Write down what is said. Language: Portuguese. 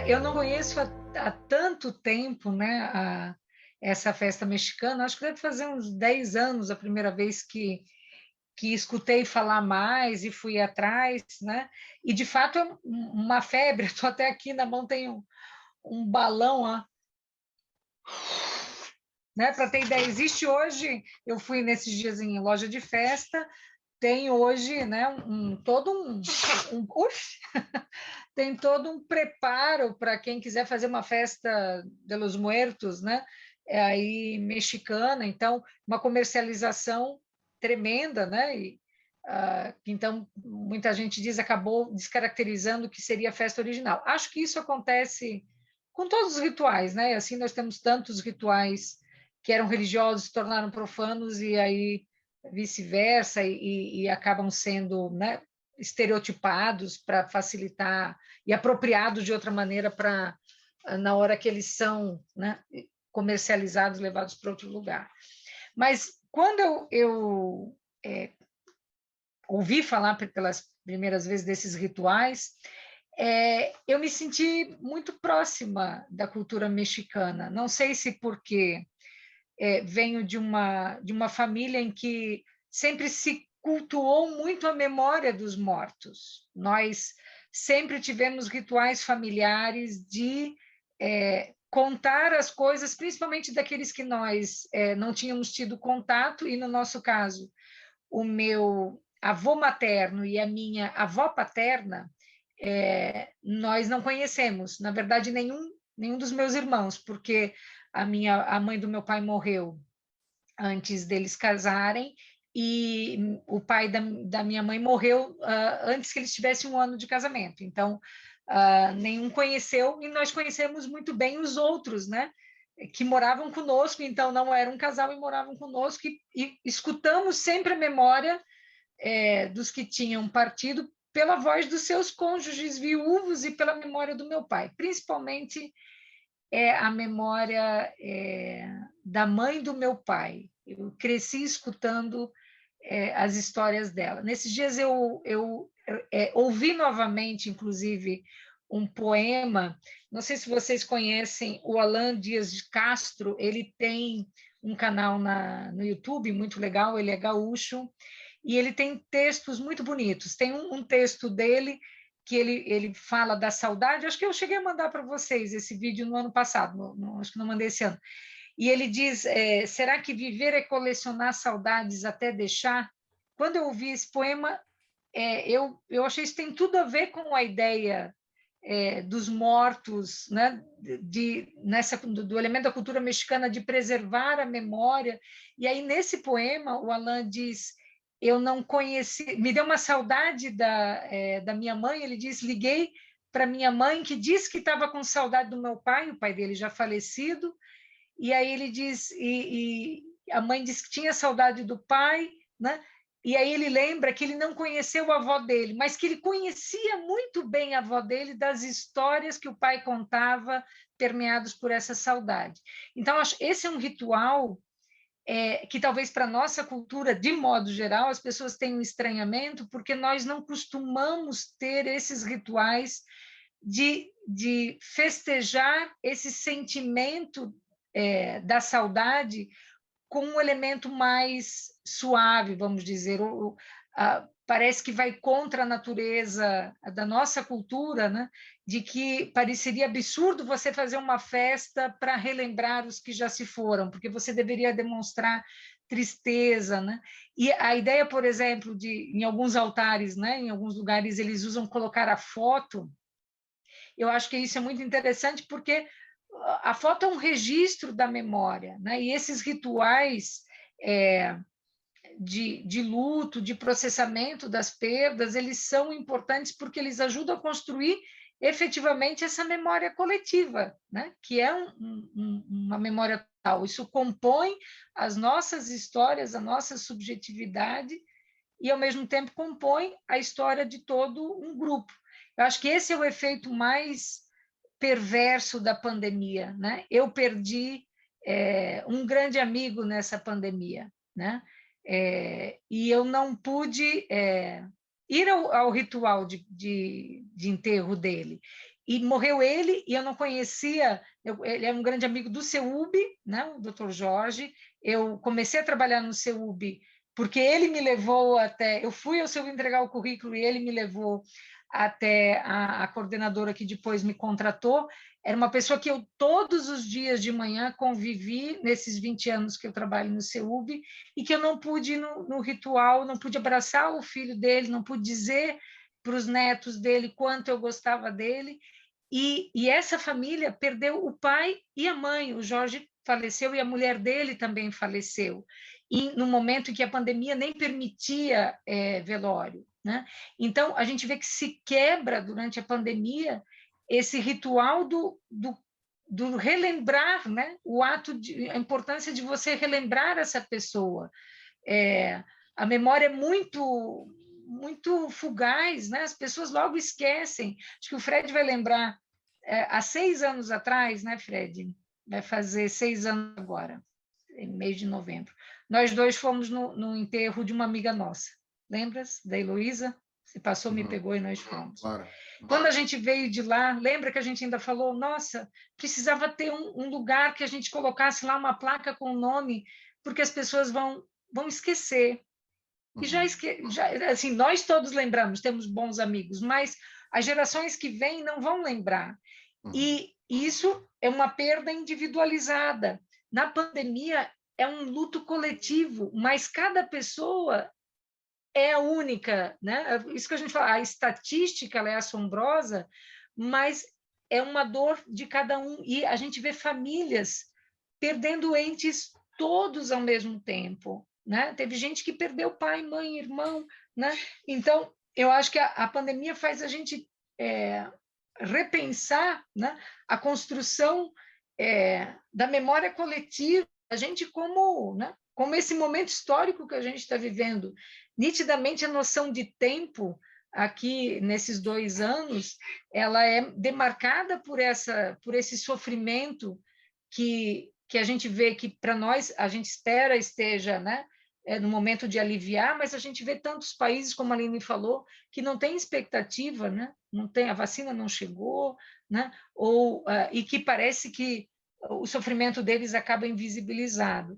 eu não conheço há tanto tempo, né, essa festa mexicana. Acho que deve fazer uns 10 anos a primeira vez que escutei falar mais e fui atrás, né? E de fato é uma febre. Estou até aqui na mão, tem um balão, ó, né? Para ter ideia, existe hoje. Eu fui nesses dias em loja de festa. Tem hoje, né, tem todo um preparo para quem quiser fazer uma festa de los Muertos, né? É aí mexicana, então uma comercialização tremenda, né? Então muita gente diz acabou descaracterizando o que seria a festa original. Acho que isso acontece com todos os rituais, né? Assim nós temos tantos rituais que eram religiosos se tornaram profanos e aí vice-versa e acabam sendo, né, estereotipados para facilitar e apropriados de outra maneira para na hora que eles são, né, comercializados, levados para outro lugar. Mas quando eu ouvi falar pelas primeiras vezes desses rituais, eu me senti muito próxima da cultura mexicana. Não sei se porque venho de uma família em que sempre se cultuou muito a memória dos mortos. Nós sempre tivemos rituais familiares de contar as coisas, principalmente daqueles que nós não tínhamos tido contato, e no nosso caso, o meu avô materno e a minha avó paterna, nós não conhecemos, na verdade, nenhum dos meus irmãos, porque a mãe do meu pai morreu antes deles casarem e o pai da minha mãe morreu antes que eles tivessem 1 ano de casamento. Então, nenhum conheceu e nós conhecemos muito bem os outros, né? Que moravam conosco, então não era um casal e moravam conosco e escutamos sempre a memória dos que tinham partido pela voz dos seus cônjuges viúvos e pela memória do meu pai, principalmente a memória da mãe do meu pai. Eu cresci escutando as histórias dela. Nesses dias eu ouvi novamente, inclusive, um poema. Não sei se vocês conhecem o Alan Dias de Castro. Ele tem um canal no YouTube muito legal. Ele é gaúcho e ele tem textos muito bonitos. Tem um texto dele que ele fala da saudade. Acho que eu cheguei a mandar para vocês esse vídeo no ano passado, acho que não mandei esse ano. E ele diz: será que viver é colecionar saudades até deixar? Quando eu ouvi esse poema, eu achei que isso tem tudo a ver com a ideia dos mortos, né? Do elemento da cultura mexicana de preservar a memória. E aí, nesse poema, o Alain diz: eu não conheci, me deu uma saudade da minha mãe. Ele diz: liguei para minha mãe, que disse que estava com saudade do meu pai, o pai dele já falecido, e aí ele diz, e a mãe disse que tinha saudade do pai, né? E aí ele lembra que ele não conheceu a avó dele, mas que ele conhecia muito bem a avó dele das histórias que o pai contava, permeados por essa saudade. Então, acho esse é um ritual que talvez para a nossa cultura, de modo geral, as pessoas têm um estranhamento, porque nós não costumamos ter esses rituais de festejar esse sentimento da saudade com um elemento mais suave, vamos dizer. Parece que vai contra a natureza da nossa cultura, né? De que pareceria absurdo você fazer uma festa para relembrar os que já se foram, porque você deveria demonstrar tristeza, né? E a ideia, por exemplo, em alguns altares, né? Em alguns lugares eles usam colocar a foto. Eu acho que isso é muito interessante porque a foto é um registro da memória, né? E esses rituais de luto, de processamento das perdas, eles são importantes porque eles ajudam a construir efetivamente essa memória coletiva, né? Que é uma memória total. Isso compõe as nossas histórias, a nossa subjetividade e, ao mesmo tempo, compõe a história de todo um grupo. Eu acho que esse é o efeito mais perverso da pandemia, né? Eu perdi um grande amigo nessa pandemia, né? E eu não pude ir ao ritual de enterro dele. e morreu ele, e eu não conhecia, ele é um grande amigo do CEUB, né, o Dr. Jorge. Eu comecei a trabalhar no CEUB porque ele me levou até, eu fui ao CEUB entregar o currículo e ele me levou até a coordenadora que depois me contratou. Era uma pessoa que eu todos os dias de manhã convivi nesses 20 anos que eu trabalho no CEUB, e que eu não pude ir no ritual, não pude abraçar o filho dele, não pude dizer para os netos dele quanto eu gostava dele. E essa família perdeu o pai e a mãe. O Jorge faleceu e a mulher dele também faleceu, e no momento em que a pandemia nem permitia velório, né? Então, a gente vê que se quebra durante a pandemia esse ritual do relembrar, né? O ato a importância de você relembrar essa pessoa. A memória é muito fugaz, né? As pessoas logo esquecem. Acho que o Fred vai lembrar, há 6 anos atrás, né, Fred? Vai fazer 6 anos agora, em mês de novembro. Nós dois fomos no enterro de uma amiga nossa. Lembras da Heloísa? Se passou, me pegou e nós fomos. Claro. Quando a gente veio de lá, lembra que a gente ainda falou, nossa, precisava ter um lugar que a gente colocasse lá uma placa com o nome, porque as pessoas vão esquecer. E assim, nós todos lembramos, temos bons amigos, mas as gerações que vêm não vão lembrar. E isso é uma perda individualizada. Na pandemia, é um luto coletivo, mas cada pessoa é única, né? Isso que a gente fala, a estatística ela é assombrosa, mas é uma dor de cada um. E a gente vê famílias perdendo entes todos ao mesmo tempo, né? Teve gente que perdeu pai, mãe, irmão, né? Então, eu acho que a pandemia faz a gente repensar, né, a construção da memória coletiva, a gente como, né, como esse momento histórico que a gente está vivendo. Nitidamente, a noção de tempo aqui nesses 2 anos, ela é demarcada por esse sofrimento que a gente vê que para nós a gente espera esteja, né, no momento de aliviar, mas a gente vê tantos países, como a Aline falou, que não tem expectativa, né? Não tem, a vacina não chegou, né? E que parece que o sofrimento deles acaba invisibilizado.